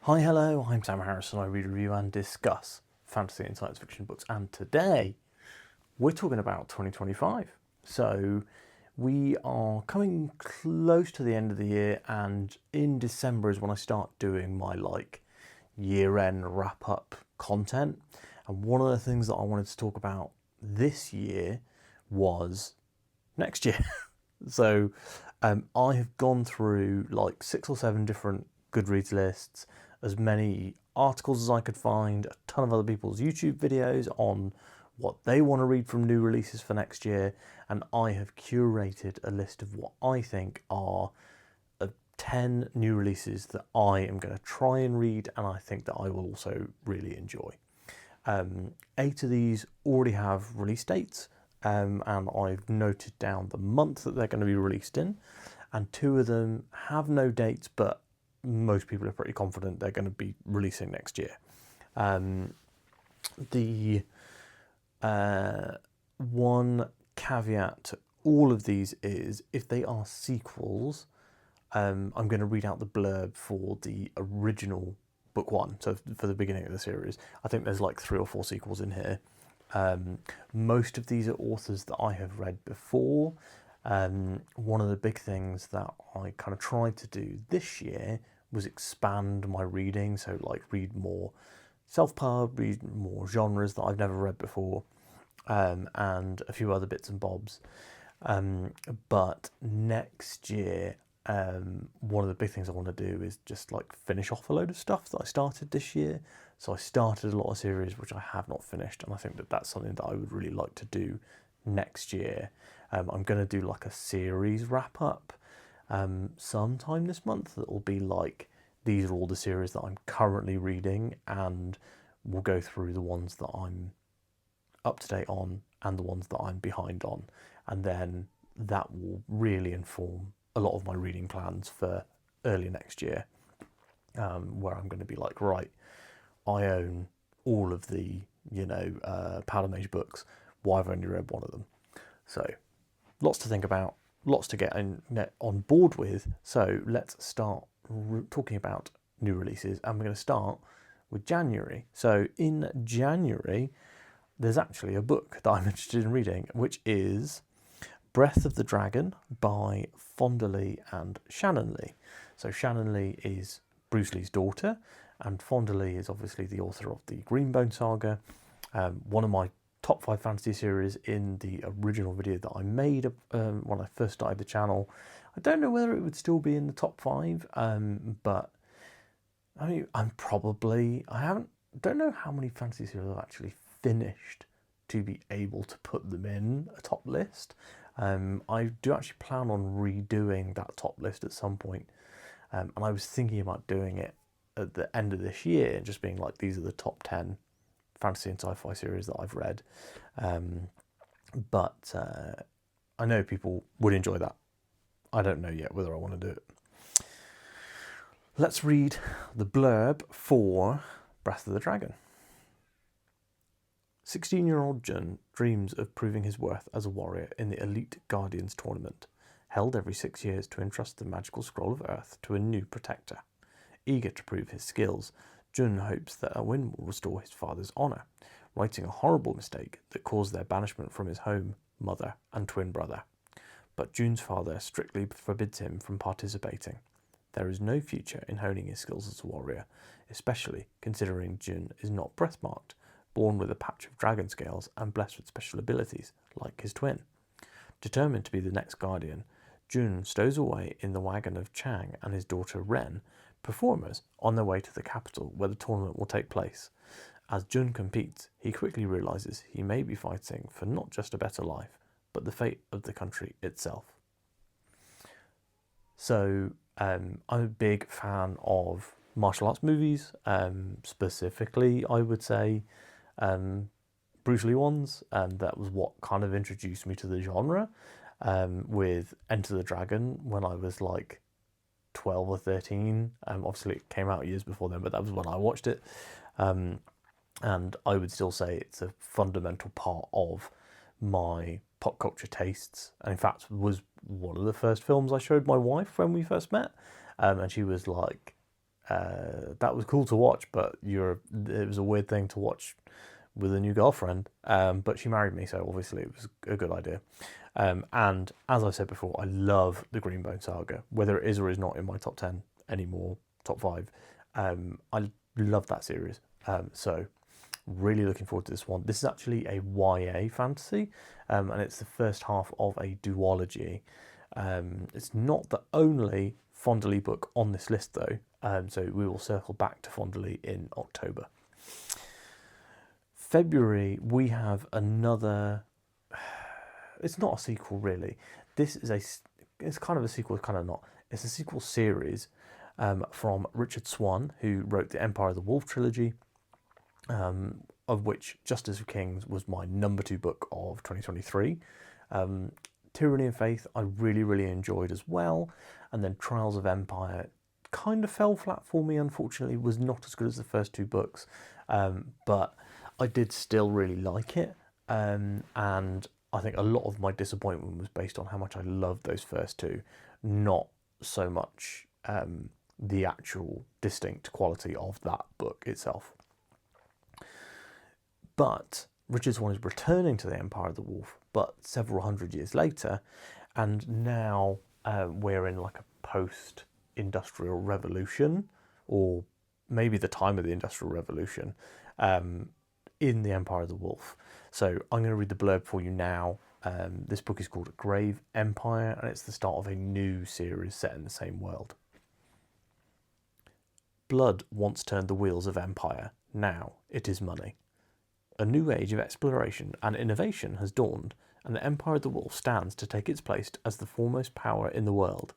Hi, hello, I'm Sam Harrison. I read, review and discuss fantasy and science fiction books, and today we're talking about 2025. So we are coming close to the end of the year, and in December is when I start doing my year-end wrap-up content. And one of the things that I wanted to talk about this year was next year. So I have gone through 6 or 7 different Goodreads lists, as many articles as I could find, a ton of other people's YouTube videos on what they want to read from new releases for next year, and I have curated a list of what I think are 10 new releases that I am going to try and read, and I think that I will also really enjoy. 8 of these already have release dates, and I've noted down the month that they're going to be released in, and 2 of them have no dates, but most people are pretty confident they're going to be releasing next year. The one caveat to all of these is if they are sequels, I'm going to read out the blurb for the original book 1, so for the beginning of the series. I think there's 3 or 4 sequels in here. Most of these are authors that I have read before. One of the big things that I kind of tried to do this year was expand my reading, so read more self-pub, read more genres that I've never read before, and a few other bits and bobs. But next year, one of the big things I want to do is just finish off a load of stuff that I started this year. So I started a lot of series which I have not finished, and I think that that's something that I would really like to do next year. I'm going to do a series wrap up sometime this month that will be these are all the series that I'm currently reading, and we'll go through the ones that I'm up to date on and the ones that I'm behind on, and then that will really inform a lot of my reading plans for early next year, where I'm going to be right, I own all of the Powder Mage books. Why have I only read one of them? So lots to think about, lots to get on board with. So let's start talking about new releases, and we're going to start with January. So in January, there's actually a book that I'm interested in reading, which is Breath of the Dragon by Fonda Lee and Shannon Lee. So Shannon Lee is Bruce Lee's daughter, and Fonda Lee is obviously the author of the Greenbone saga, one of my top 5 fantasy series in the original video that I made when I first started the channel. I don't know whether it would still be in the top 5, but I mean, don't know how many fantasy series I've actually finished to be able to put them in a top list. I do actually plan on redoing that top list at some point, and I was thinking about doing it at the end of this year, just being these are the top 10 fantasy and sci-fi series that I've read. But I know people would enjoy that. I don't know yet whether I want to do it. Let's read the blurb for Breath of the Dragon. 16-year-old Jun dreams of proving his worth as a warrior in the Elite Guardians tournament, held every 6 years to entrust the magical scroll of Earth to a new protector. Eager to prove his skills, Jun hopes that a win will restore his father's honour, righting a horrible mistake that caused their banishment from his home, mother and twin brother. But Jun's father strictly forbids him from participating. There is no future in honing his skills as a warrior, especially considering Jun is not birthmarked, born with a patch of dragon scales and blessed with special abilities, like his twin. Determined to be the next guardian, Jun stows away in the wagon of Chang and his daughter Ren, performers, on their way to the capital where the tournament will take place. As Jun competes, he quickly realises he may be fighting for not just a better life, but the fate of the country itself. So I'm a big fan of martial arts movies, specifically I would say Bruce Lee ones, and that was what kind of introduced me to the genre, with Enter the Dragon when I was 12 or 13. Obviously it came out years before then, but that was when I watched it. And I would still say it's a fundamental part of my pop culture tastes, and in fact was one of the first films I showed my wife when we first met, and she was that was cool to watch, but it was a weird thing to watch with a new girlfriend. But she married me, so obviously it was a good idea. And as I said before, I love the Greenbone saga, whether it is or is not in my top 10 anymore, top 5. I love that series. So really looking forward to this one. This is actually a YA fantasy, and it's the first half of a duology. It's not the only Fonderly book on this list though, so we will circle back to Fonderly in October. February, we have another, it's not a sequel really. It's kind of a sequel, kind of not. It's a sequel series from Richard Swan, who wrote the Empire of the Wolf trilogy, of which Justice of Kings was my number 2 book of 2023. Tyranny of Faith I really, really enjoyed as well. And then Trials of Empire kind of fell flat for me, unfortunately. Was not as good as the first 2 books, but I did still really like it. And I think a lot of my disappointment was based on how much I loved those first 2, not so much the actual distinct quality of that book itself. But Richard Swan is returning to the Empire of the Wolf, but several hundred years later, and now we're in like a post-industrial revolution, or maybe the time of the Industrial Revolution, in the Empire of the Wolf. So I'm going to read the blurb for you now. This book is called Grave Empire, and it's the start of a new series set in the same world. Blood once turned the wheels of empire. Now it is money. A new age of exploration and innovation has dawned, and the Empire of the Wolf stands to take its place as the foremost power in the world.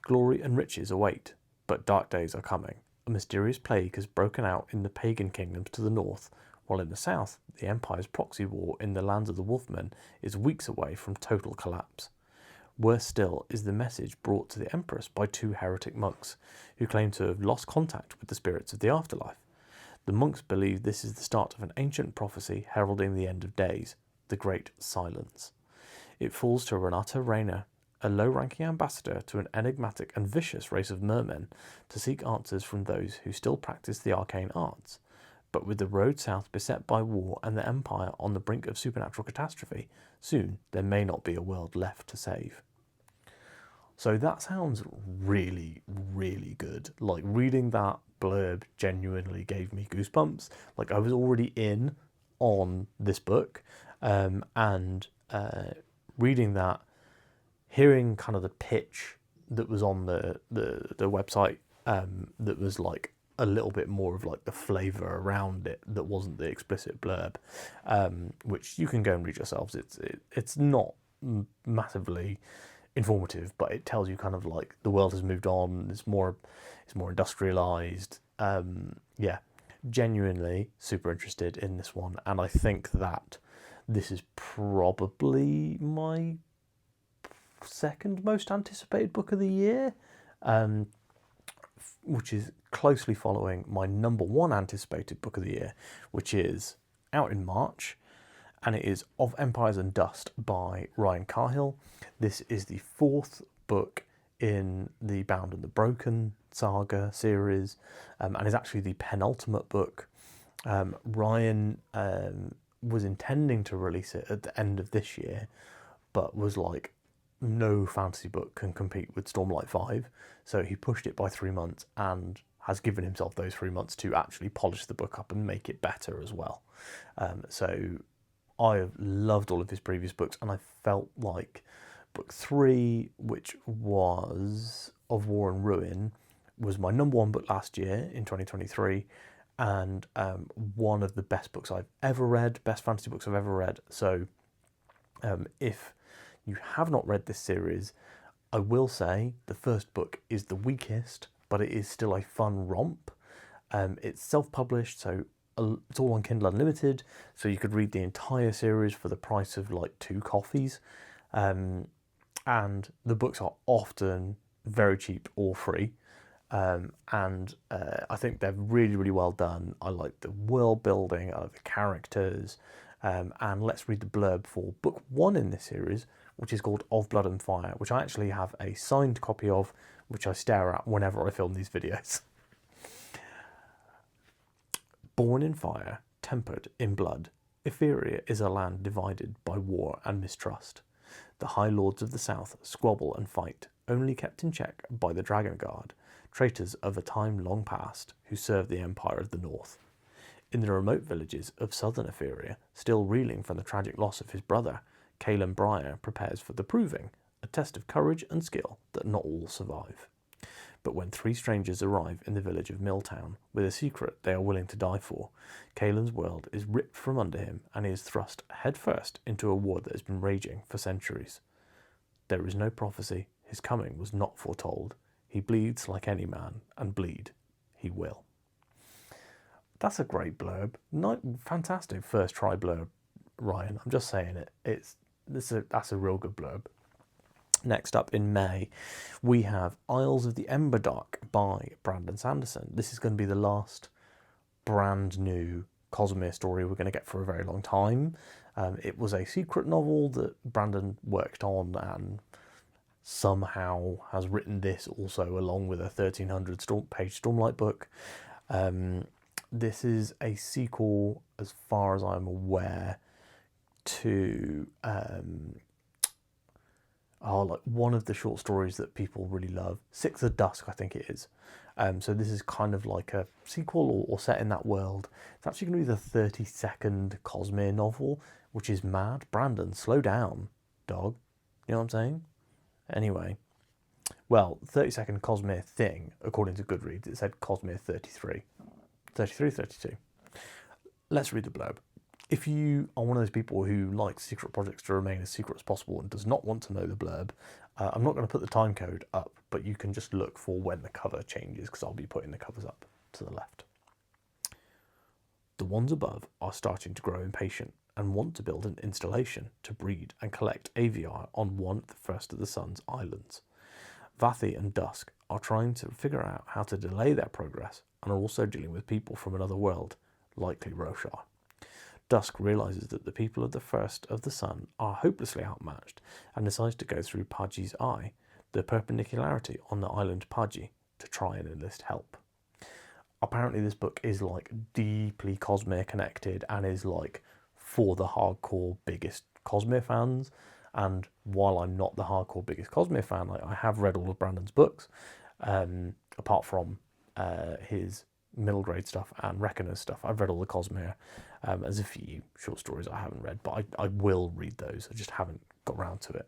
Glory and riches await, but dark days are coming. A mysterious plague has broken out in the pagan kingdoms to the north, while in the south, the Empire's proxy war in the lands of the Wolfmen is weeks away from total collapse. Worse still is the message brought to the Empress by 2 heretic monks, who claim to have lost contact with the spirits of the afterlife. The monks believe this is the start of an ancient prophecy heralding the end of days, the Great Silence. It falls to Renata Rayner, a low-ranking ambassador to an enigmatic and vicious race of mermen, to seek answers from those who still practice the arcane arts. But with the road south beset by war and the Empire on the brink of supernatural catastrophe, soon there may not be a world left to save. So that sounds really, really good. Like, reading that blurb genuinely gave me goosebumps. Like, I was already in on this book, and reading that, hearing kind of the pitch that was on the website, that was like a little bit more of like the flavour around it, that wasn't the explicit blurb, which you can go and read yourselves. It's not massively informative, but it tells you kind of like the world has moved on. It's more industrialized. Yeah, genuinely super interested in this one, and I think that this is probably my second most anticipated book of the year, which is closely following my number 1 anticipated book of the year, which is out in March, and it is Of Empires and Dust by Ryan Cahill. This is the 4th book in the Bound and the Broken saga series, and is actually the penultimate book. Ryan was intending to release it at the end of this year, but was like, no fantasy book can compete with Stormlight 5, so he pushed it by 3 months and has given himself those 3 months to actually polish the book up and make it better as well. So I have loved all of his previous books, and I felt like book 3, which was Of War and Ruin, was my number 1 book last year in 2023, and one of the best books I've ever read, best fantasy books I've ever read. So if you have not read this series, I will say the first book is the weakest, but it is still a fun romp. It's self-published, so it's all on Kindle Unlimited, so you could read the entire series for the price of like 2 coffees. And the books are often very cheap or free. And I think they're really, really well done. I like the world building, I like the characters. And let's read the blurb for book 1 in this series, which is called Of Blood and Fire, which I actually have a signed copy of, which I stare at whenever I film these videos. Born in fire, tempered in blood, Etheria is a land divided by war and mistrust. The High Lords of the South squabble and fight, only kept in check by the Dragon Guard, traitors of a time long past who served the Empire of the North. In the remote villages of southern Etheria, still reeling from the tragic loss of his brother, Caelan Briar prepares for the proving, a test of courage and skill that not all survive. But when three strangers arrive in the village of Milltown with a secret they are willing to die for, Caelan's world is ripped from under him and he is thrust headfirst into a war that has been raging for centuries. There is no prophecy, his coming was not foretold. He bleeds like any man, and bleed he will. That's a great blurb. Fantastic first try blurb, Ryan. I'm just saying it. That's a real good blurb. Next up in May, we have Isles of the Emberdark by Brandon Sanderson. This is going to be the last brand new Cosmere story we're going to get for a very long time. It was a secret novel that Brandon worked on and somehow has written this also along with a 1,300-page Stormlight book. This is a sequel, as far as I'm aware, to like one of the short stories that people really love, Sixth of Dusk, I think it is. So this is kind of like a sequel or set in that world. It's actually going to be the 32nd Cosmere novel, which is mad. Brandon, slow down, dog. You know what I'm saying? Anyway, well, 32nd Cosmere thing, according to Goodreads, it said Cosmere 33. 32. Let's read the blurb. If you are one of those people who likes secret projects to remain as secret as possible and does not want to know the blurb, I'm not going to put the time code up, but you can just look for when the cover changes, because I'll be putting the covers up to the left. The ones above are starting to grow impatient and want to build an installation to breed and collect aviar on one of the first of the sun's islands. Vathi and Dusk are trying to figure out how to delay their progress and are also dealing with people from another world, likely Roshar. Dusk realises that the people of the first of the sun are hopelessly outmatched and decides to go through Paji's eye, the perpendicularity on the island Paji, to try and enlist help. Apparently this book is like deeply Cosmere connected and is like for the hardcore biggest Cosmere fans. And while I'm not the hardcore biggest Cosmere fan, I have read all of Brandon's books, apart from his middle grade stuff and Reckoner's stuff. I've read all the Cosmere. There's a few short stories I haven't read, but I will read those. I just haven't got round to it.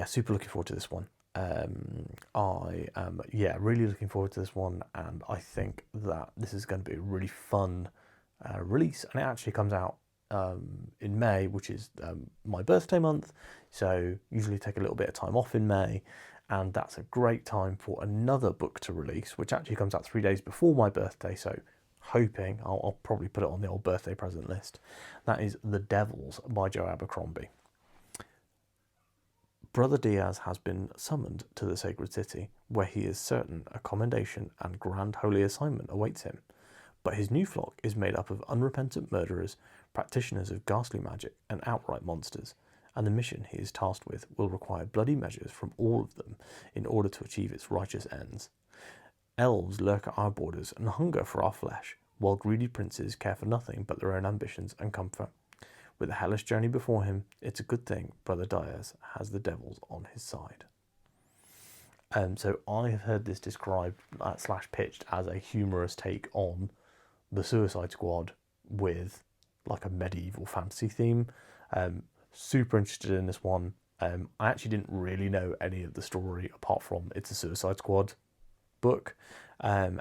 Super looking forward to this one. I am, really looking forward to this one, and I think that this is going to be a really fun release, and it actually comes out in May, which is my birthday month, so usually take a little bit of time off in May, and that's a great time for another book to release, which actually comes out 3 days before my birthday, so hoping I'll probably put it on the old birthday present list. That is The Devils by Joe Abercrombie. Brother Diaz has been summoned to the sacred city, where he is certain a commendation and grand holy assignment awaits him. But his new flock is made up of unrepentant murderers, practitioners of ghastly magic, and outright monsters, and the mission he is tasked with will require bloody measures from all of them in order to achieve its righteous ends. Elves lurk at our borders and hunger for our flesh, while greedy princes care for nothing but their own ambitions and comfort. With a hellish journey before him, it's a good thing Brother Diaz has the devils on his side. So I have heard this described / pitched as a humorous take on the Suicide Squad with like a medieval fantasy theme. Super interested in this one. I actually didn't really know any of the story apart from it's a Suicide Squad book, and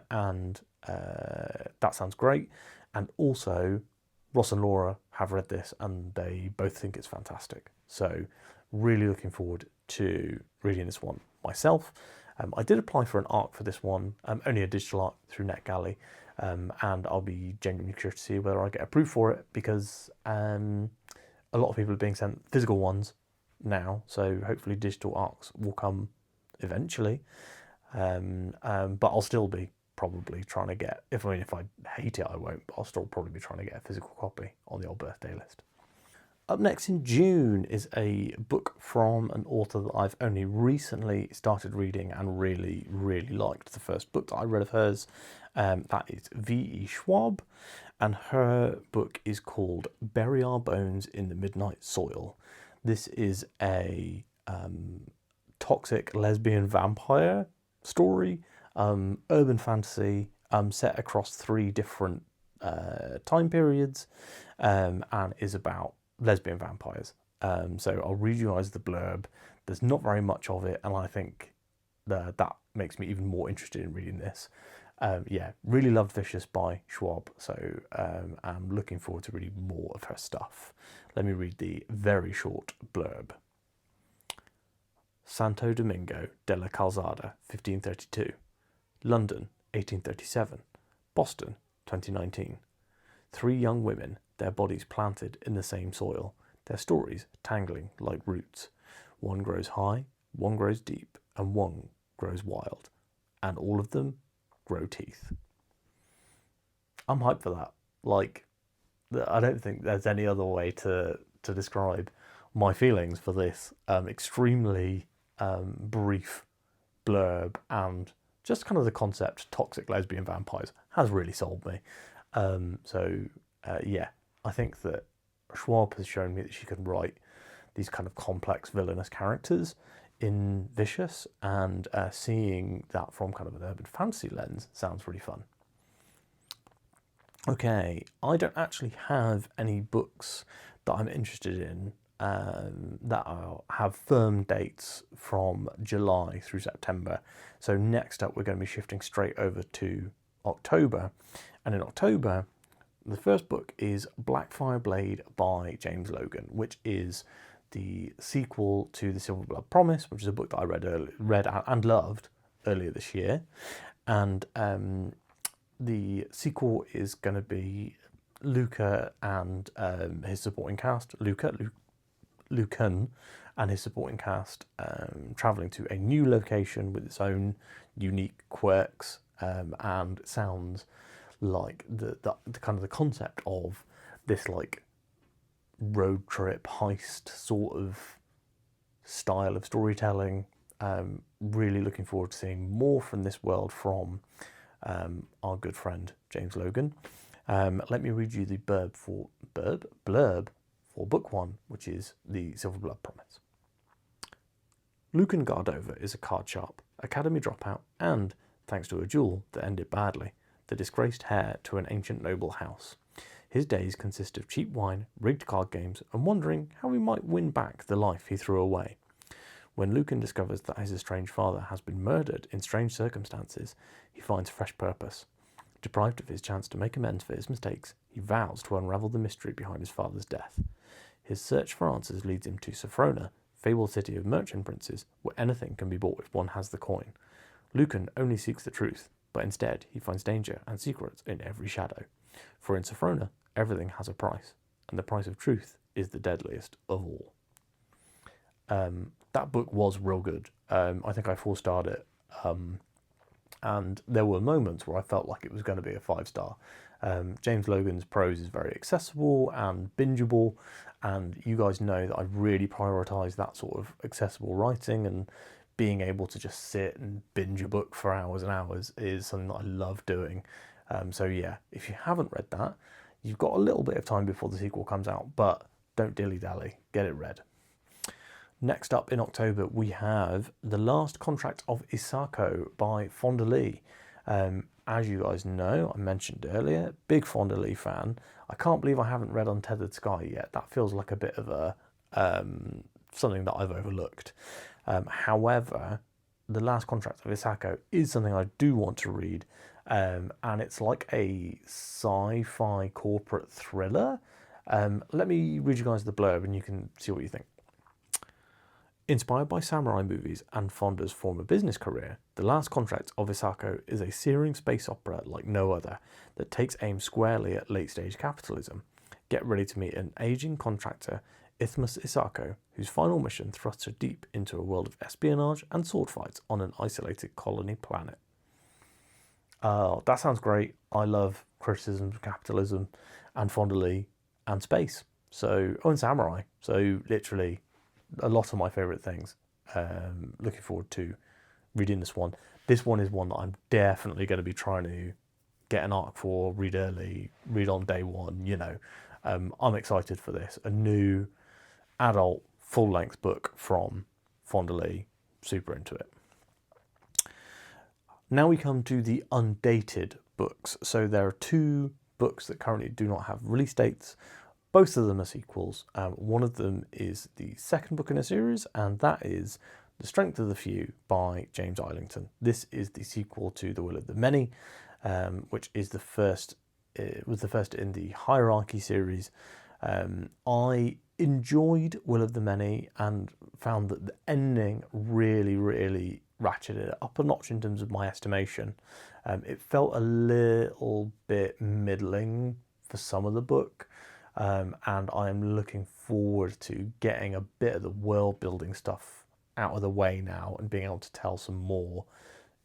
that sounds great. And also, Ross and Laura have read this and they both think it's fantastic. So really looking forward to reading this one myself. I did apply for an ARC for this one, only a digital ARC through NetGalley, and I'll be genuinely curious to see whether I get approved for it, because a lot of people are being sent physical ones now, so hopefully digital ARCs will come eventually. But I'll still be probably trying to get, if I hate it I won't, but I'll still probably be trying to get a physical copy on the old birthday list. Up next in June is a book from an author that I've only recently started reading and really, really liked. The first book that I read of hers, that is V.E. Schwab, and her book is called Bury Our Bones in the Midnight Soil. This is a toxic lesbian vampire story, urban fantasy, set across 3 different time periods, and is about lesbian vampires. So I'll read you guys the blurb. There's not very much of it, and I think that makes me even more interested in reading this. Yeah, really loved Vicious by Schwab, so I'm looking forward to reading more of her stuff. Let me read the very short blurb. Santo Domingo de la Calzada, 1532. London, 1837. Boston, 2019. 3 young women, their bodies planted in the same soil, their stories tangling like roots. One grows high, one grows deep, and one grows wild. And all of them grow teeth. I'm hyped for that. Like, I don't think there's any other way to describe my feelings for this extremely brief blurb, and just kind of the concept toxic lesbian vampires has really sold me. Yeah, I think that Schwab has shown me that she can write these kind of complex villainous characters in Vicious, and seeing that from kind of an urban fantasy lens sounds really fun. Okay, I don't actually have any books that I'm interested in that have firm dates from July through September. So next up, we're going to be shifting straight over to October. And in October, the first book is Blackfire Blade by James Logan, which is the sequel to The Silver Blood Promise, which is a book that I read and loved earlier this year. And the sequel is going to be Luca and his supporting cast, Lucan and his supporting cast, travelling to a new location with its own unique quirks, and sounds like the kind of the concept of this like road trip heist sort of style of storytelling. Really looking forward to seeing more from this world from our good friend James Logan. Let me read you the blurb for book 1, which is The Silver Blood Promise. Lucan Gardover is a card sharp, academy dropout, and, thanks to a duel that ended badly, the disgraced heir to an ancient noble house. His days consist of cheap wine, rigged card games, and wondering how he might win back the life he threw away. When Lucan discovers that his estranged father has been murdered in strange circumstances, he finds fresh purpose. Deprived of his chance to make amends for his mistakes, he vows to unravel the mystery behind his father's death. His search for answers leads him to Sophrona, fabled city of merchant princes, where anything can be bought if one has the coin. Lucan only seeks the truth, but instead he finds danger and secrets in every shadow. For in Sophrona, everything has a price, and the price of truth is the deadliest of all. That book was real good. I think I 4-starred it, and there were moments where I felt like it was going to be a 5-star. James Logan's prose is very accessible and bingeable, and you guys know that I really prioritise that sort of accessible writing, and being able to just sit and binge a book for hours and hours is something that I love doing. So yeah, if you haven't read that, you've got a little bit of time before the sequel comes out, but don't dilly-dally, get it read. Next up in October, we have The Last Contract of Isako by Fonda Lee. As you guys know, I mentioned earlier, big Fonda Lee fan. I can't believe I haven't read Untethered Sky yet. That feels like a bit of a something that I've overlooked. However, The Last Contract of Isako is something I do want to read, and it's like a sci-fi corporate thriller. Let me read you guys the blurb and you can see what you think. Inspired by samurai movies and Fonda's former business career, The Last Contract of Isako is a searing space opera like no other that takes aim squarely at late-stage capitalism. Get ready to meet an aging contractor, Isthmus Isako, whose final mission thrusts her deep into a world of espionage and sword fights on an isolated colony planet. That sounds great. I love criticisms of capitalism and Fonda Lee and space. So, oh, and samurai. So literally a lot of my favourite things. Looking forward to reading this one. This one is one that I'm definitely going to be trying to get an arc for, read early, read on day one, you know. I'm excited for this. A new adult full-length book from Fonda Lee. Super into it. Now we come to the undated books. So there are two books that currently do not have release dates. Both of them are sequels. One of them is the second book in a series, and that is The Strength of the Few by James Islington. This is the sequel to The Will of the Many, which is was the first in the Hierarchy series. I enjoyed Will of the Many and found that the ending really, really ratcheted it up a notch in terms of my estimation. It felt a little bit middling for some of the book. And I am looking forward to getting a bit of the world building stuff out of the way now and being able to tell some more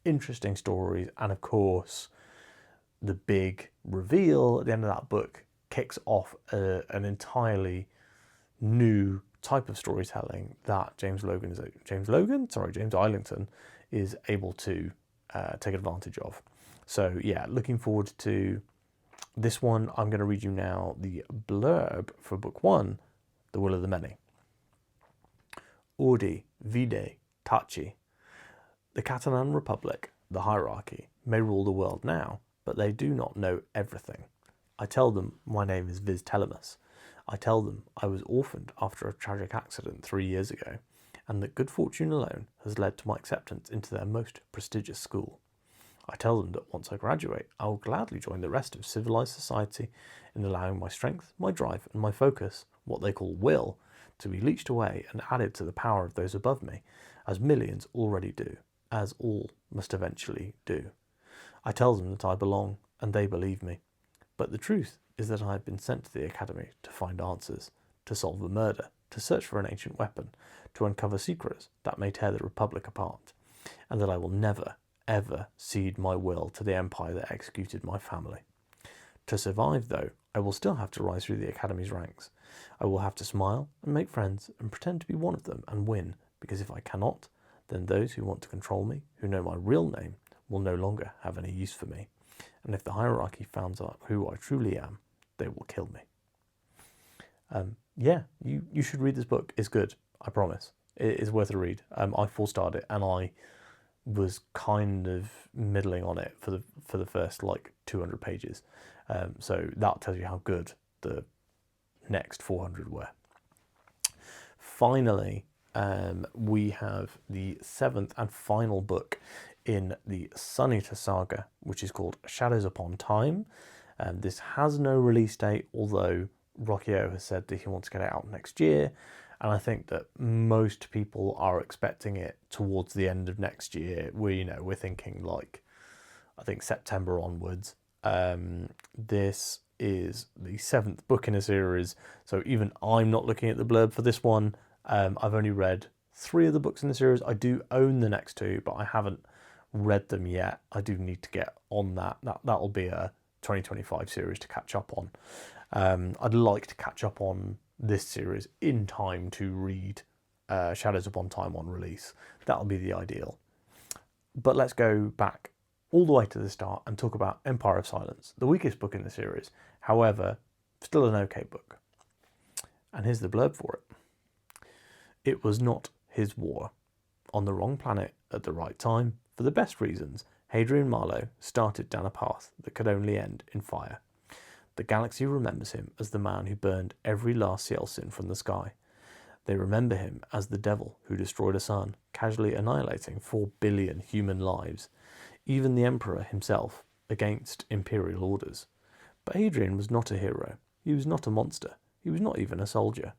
interesting stories. And of course, the big reveal at the end of that book kicks off an entirely new type of storytelling that James Islington is able to take advantage of. So yeah, looking forward to this one. I'm going to read you now the blurb for book one, The Will of the Many. Ordi, vide, taci. The Catalan Republic, the hierarchy, may rule the world now, but they do not know everything. I tell them my name is Viz Telemus. I tell them I was orphaned after a tragic accident 3 years ago, and that good fortune alone has led to my acceptance into their most prestigious school. I tell them that once I graduate, I will gladly join the rest of civilized society in allowing my strength, my drive, and my focus, what they call will, to be leached away and added to the power of those above me, as millions already do, as all must eventually do. I tell them that I belong, and they believe me. But the truth is that I have been sent to the academy to find answers, to solve a murder, to search for an ancient weapon, to uncover secrets that may tear the Republic apart, and that I will never, ever cede my will to the empire that executed my family. To survive, though, I will still have to rise through the academy's ranks. I will have to smile and make friends and pretend to be one of them and win, because if I cannot, then those who want to control me, who know my real name, will no longer have any use for me. And if the hierarchy finds out who I truly am, they will kill me. Yeah, you should read this book. It's good, I promise. It is worth a read. I full-starred it, and I was kind of middling on it for the first like 200 pages. So that tells you how good the next 400 were. Finally, we have the seventh and final book in the Sun Eater saga, which is called Shadows Upon Time. This has no release date, although Rockio has said that he wants to get it out next year. And I think that most people are expecting it towards the end of next year. We're thinking like, I think September onwards. This is the seventh book in a series, so even I'm not looking at the blurb for this one. I've only read 3 of the books in the series. I do own the next 2, but I haven't read them yet. I do need to get on that. That'll be a 2025 series to catch up on. I'd like to catch up on this series in time to read Shadows Upon Time on release. That'll be the ideal. But let's go back all the way to the start and talk about Empire of Silence, the weakest book in the series. However, still an okay book. And here's the blurb for it. It was not his war. On the wrong planet at the right time, for the best reasons, Hadrian Marlowe started down a path that could only end in fire. The galaxy remembers him as the man who burned every last Cielcin from the sky. They remember him as the devil who destroyed a sun, casually annihilating 4 billion human lives, even the Emperor himself, against imperial orders. But Hadrian was not a hero. He was not a monster. He was not even a soldier.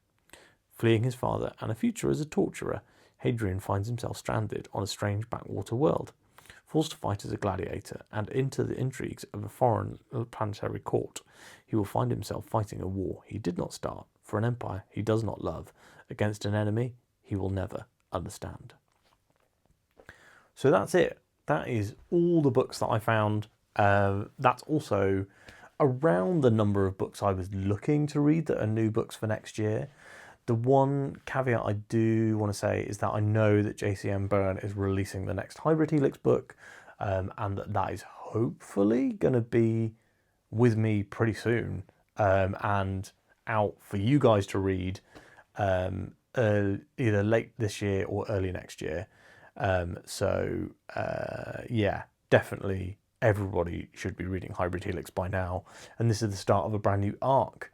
Fleeing his father and a future as a torturer, Hadrian finds himself stranded on a strange backwater world, forced to fight as a gladiator and into the intrigues of a foreign planetary court. He will find himself fighting a war he did not start for an empire he does not love against an enemy he will never understand. So that's it. That is all the books that I found. That's also around the number of books I was looking to read that are new books for next year. The one caveat I do want to say is that I know that JCM Byrne is releasing the next Hybrid Helix book, and that is hopefully going to be with me pretty soon, and out for you guys to read either late this year or early next year. Yeah, definitely everybody should be reading Hybrid Helix by now, and this is the start of a brand new arc.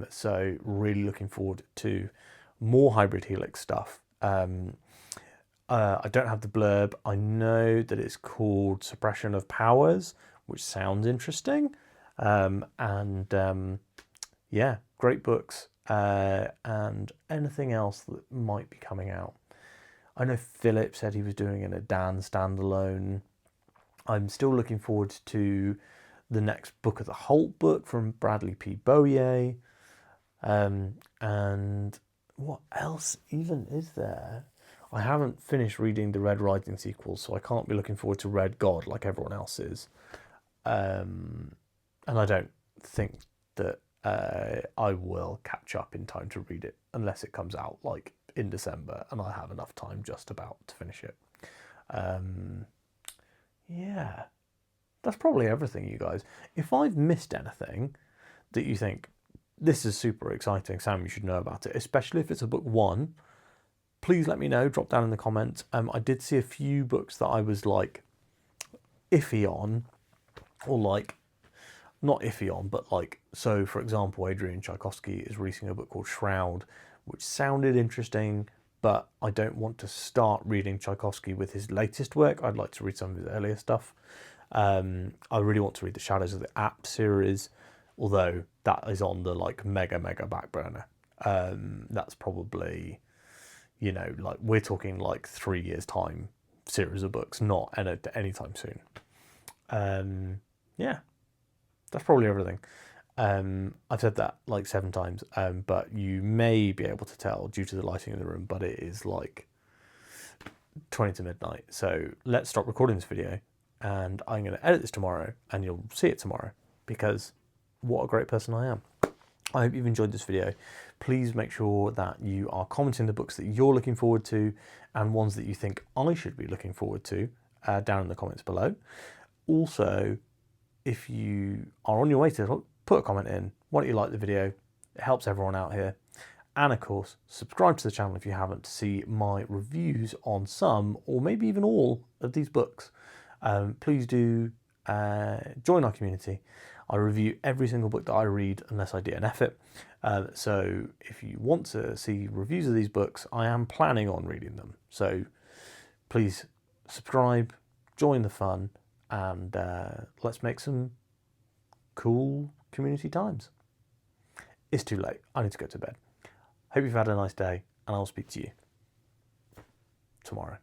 So really looking forward to more Hybrid Helix stuff. I don't have the blurb. I know that it's called Suppression of Powers, which sounds interesting. Yeah, great books. And anything else that might be coming out. I know Philip said he was doing a Dan standalone. I'm still looking forward to the next Book of the Holt book from Bradley P. Bowyer. And what else even is there? I haven't finished reading the Red Rising sequels, so I can't be looking forward to Red God like everyone else is. And I don't think that I will catch up in time to read it unless it comes out like in December and I have enough time just about to finish it. Yeah, that's probably everything, you guys. If I've missed anything that you think, this is super exciting, Sam, you should know about it, especially if it's a book one, please let me know, drop down in the comments. I did see a few books that I was like iffy on, or like not iffy on, but like, so for example, Adrian Tchaikovsky is releasing a book called Shroud, which sounded interesting, but I don't want to start reading Tchaikovsky with his latest work. I'd like to read some of his earlier stuff. I really want to read the Shadows of the App series, although that is on the like mega back burner. That's probably, you know, like we're talking like 3 years time series of books, not anytime soon. Yeah, that's probably everything. I've said that like 7 times, but you may be able to tell due to the lighting in the room, but it is like 20 to midnight. So let's stop recording this video and I'm going to edit this tomorrow and you'll see it tomorrow, because what a great person I am. I hope you've enjoyed this video. Please make sure that you are commenting the books that you're looking forward to and ones that you think I should be looking forward to down in the comments below. Also, if you are on your way to put a comment in, why don't you like the video? It helps everyone out here. And of course, subscribe to the channel if you haven't to see my reviews on some or maybe even all of these books. Please do join our community. I review every single book that I read unless I DNF it. So if you want to see reviews of these books, I am planning on reading them. So please subscribe, join the fun, and let's make some cool community times. It's too late. I need to go to bed. Hope you've had a nice day, and I'll speak to you tomorrow.